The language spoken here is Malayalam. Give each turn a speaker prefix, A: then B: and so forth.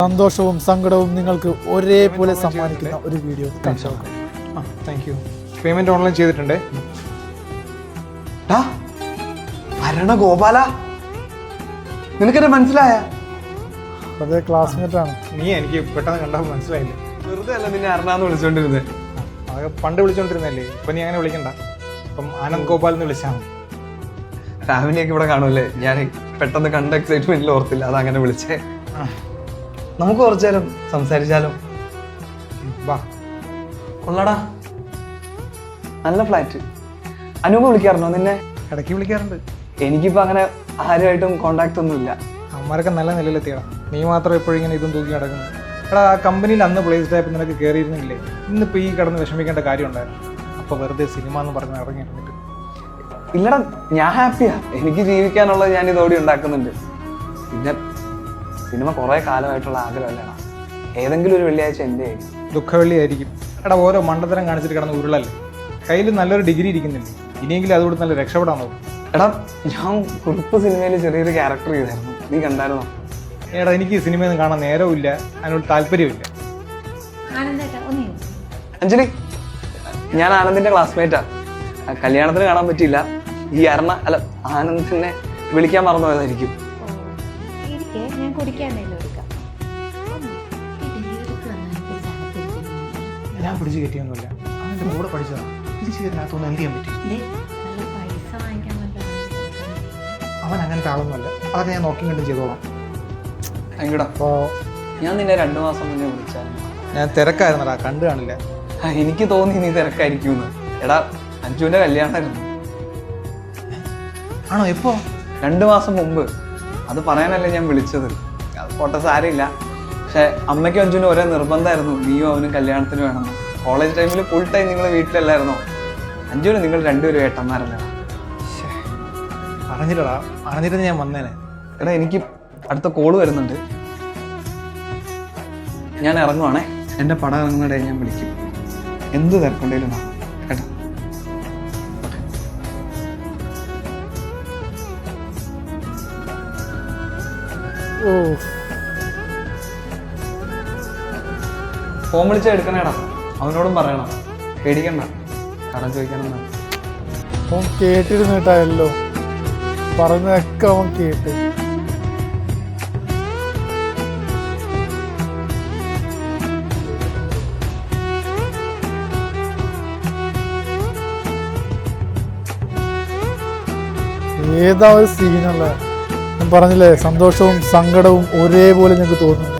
A: സന്തോഷവും സങ്കടവും നിങ്ങൾക്ക് ഒരേപോലെ സമ്മാനിക്കുന്ന ഒരു video.
B: Thank you. Payment online ചെയ്തിട്ടുണ്ട്.
C: ഭരണ ഗോപാല, നിനക്കെന്നെ മനസ്സിലായ?
A: അതേ ക്ലാസ്മേറ്റ് ആണ്.
B: നീ എനിക്ക് പെട്ടെന്ന് കണ്ടപ്പോൾ മനസ്സിലായില്ലേ?
C: വെറുതെ അല്ല നിന്നെ അരണാന്ന് വിളിച്ചോണ്ടിരുന്നത്.
B: അതൊക്കെ പണ്ട് വിളിച്ചോണ്ടിരുന്നല്ലേ, ഇപ്പൊ നീ അങ്ങനെ വിളിക്കണ്ട. ഇപ്പം ആനന്ദ് ഗോപാൽ എന്ന് വിളിച്ചാൽ മതി.
C: ഫാമിലിയൊക്കെ ഇവിടെ കാണുമല്ലേ, ഞാൻ പെട്ടെന്ന് കണ്ട എക്സൈറ്റ്മെന്റിൽ ഓർത്തില്ല, അതങ്ങനെ വിളിച്ചേ. നമുക്ക് കുറച്ചു നേരം സംസാരിച്ചാലോ?
B: വാ.
C: കൊള്ളടാ, നല്ല ഫ്ലാറ്റ്. അനൂപ വിളിക്കാറുണ്ടോ നിന്നെ?
B: ഇടയ്ക്ക് വിളിക്കാറുണ്ട്.
C: എനിക്കിപ്പോ അങ്ങനെ ആരുമായിട്ടും കോണ്ടാക്ട് ഒന്നുമില്ല.
B: അവന്മാരൊക്കെ നല്ല നിലയിലെത്തിയടാ. നീ മാത്രം എപ്പോഴും ഇങ്ങനെ ഇതും തൂക്കി നടക്കുന്നു. എടാ, ആ കമ്പനിയിൽ അന്ന് പ്ലേസ് ആയപ്പോൾ നിനക്ക് കയറിയിരുന്നില്ലേ? ഇന്നിപ്പോൾ ഈ കിടന്ന് വിഷമിക്കേണ്ട കാര്യം ഉണ്ടായിരുന്നു. അപ്പോൾ വെറുതെ സിനിമ എന്ന് പറഞ്ഞ് ഇറങ്ങിയിട്ടുണ്ട്.
C: ഇല്ലടാ, ഞാൻ ഹാപ്പിയാ. എനിക്ക് ജീവിക്കാനുള്ളത് ഞാൻ ഇതോടെ ഉണ്ടാക്കുന്നുണ്ട്. പിന്നെ സിനിമ കുറെ കാലമായിട്ടുള്ള ആഗ്രഹമല്ലേടാ. ഏതെങ്കിലും ഒരു വെള്ളിയാഴ്ച എൻ്റെ
B: ദുഃഖവെള്ളിയായിരിക്കും. എടാ, ഓരോ മണ്ടത്തരം കാണിച്ചിട്ട് കിടന്ന് ഉരുളല്ലേ. കയ്യിൽ നല്ലൊരു ഡിഗ്രി ഇരിക്കുന്നില്ലേ? ഇനിയെങ്കിലും അതുകൊണ്ട് നല്ല രക്ഷപ്പെടാൻ നോക്കും.
C: എടാ, ഞാൻ കുറുപ്പ് സിനിമയിൽ ചെറിയൊരു ക്യാരക്ടർ ചെയ്തായിരുന്നു, നീ കണ്ടായിരുന്നോ?
B: എടാ, എനിക്ക് ഈ സിനിമയൊന്നും കാണാൻ നേരവുമില്ല, അതിനോട് താല്പര്യമില്ല.
C: അഞ്ജലി, ഞാൻ ആനന്ദിന്റെ ക്ലാസ്മേറ്റാ. കല്യാണത്തിന് കാണാൻ പറ്റിയില്ല. ഈ ആനന്ദിനെ വിളിക്കാൻ മറന്നു പോയതായിരിക്കും.
B: ഞാൻ പിടിച്ചു കയറ്റിയൊന്നുമില്ല, അവൻ്റെ കൂടെ പഠിച്ചതാണ്. തിരിച്ചു തരുന്നതൊന്നും എന്ത് ചെയ്യാൻ പറ്റും? അവൻ അങ്ങനത്തെ ആളൊന്നുമല്ല. അതൊക്കെ ഞാൻ നോക്കി കണ്ടും ചെയ്തോളാം.
C: അപ്പോൾ ഞാൻ നിന്നെ 2 മാസം മുന്നേ വിളിച്ചായിരുന്നു.
B: ഞാൻ തിരക്കായിരുന്നടാ, കണ്ടു കാണില്ല.
C: എനിക്ക് തോന്നി നീ തിരക്കായിരിക്കുമെന്ന്. എടാ, അഞ്ജുവിന്റെ കല്യാണമായിരുന്നു.
B: ആണോ? എപ്പോ?
C: 2 മാസം മുമ്പ്. അത് പറയാനല്ലേ ഞാൻ വിളിച്ചത്. അത് പോട്ടെ, സാരമില്ല. പക്ഷെ അമ്മയ്ക്കും അഞ്ജുവിനും ഒരേ നിർബന്ധമായിരുന്നു, നീയും അവനും കല്യാണത്തിന് വേണമെന്ന്. കോളേജ് ടൈമിൽ ഫുൾ ടൈം നിങ്ങൾ വീട്ടിലല്ലായിരുന്നോ? അഞ്ജുവിന് നിങ്ങൾ 2 പേരും ഏട്ടന്മാരല്ലേ?
B: അറിഞ്ഞില്ലടാ, അറിഞ്ഞിട്ട് ഞാൻ വന്നേനെ.
C: എടാ, എനിക്ക് അടുത്ത കോള് വരുന്നുണ്ട്, ഞാൻ ഇറങ്ങുവാണേ. എൻ്റെ പടം ഇറങ്ങുന്നിടെ ഞാൻ വിളിക്കും. എന്ത് തിരക്കുണ്ടെങ്കിലും കേട്ടോ. ഫോൺ വിളിച്ചാൽ എടുക്കണേടാ. അവനോടും പറയണം, പേടിക്കണ്ട, കടം ചോദിക്കാനെന്നാണ്.
A: അവൻ കേട്ടിരുന്നിട്ടായല്ലോ, പറഞ്ഞതൊക്കെ അവൻ കേട്ട്. ഏതാ ഒരു സീനല്ല. ഞാൻ പറഞ്ഞില്ലേ, സന്തോഷവും സങ്കടവും ഒരേപോലെ ഞങ്ങൾക്ക് തോന്നുന്നു.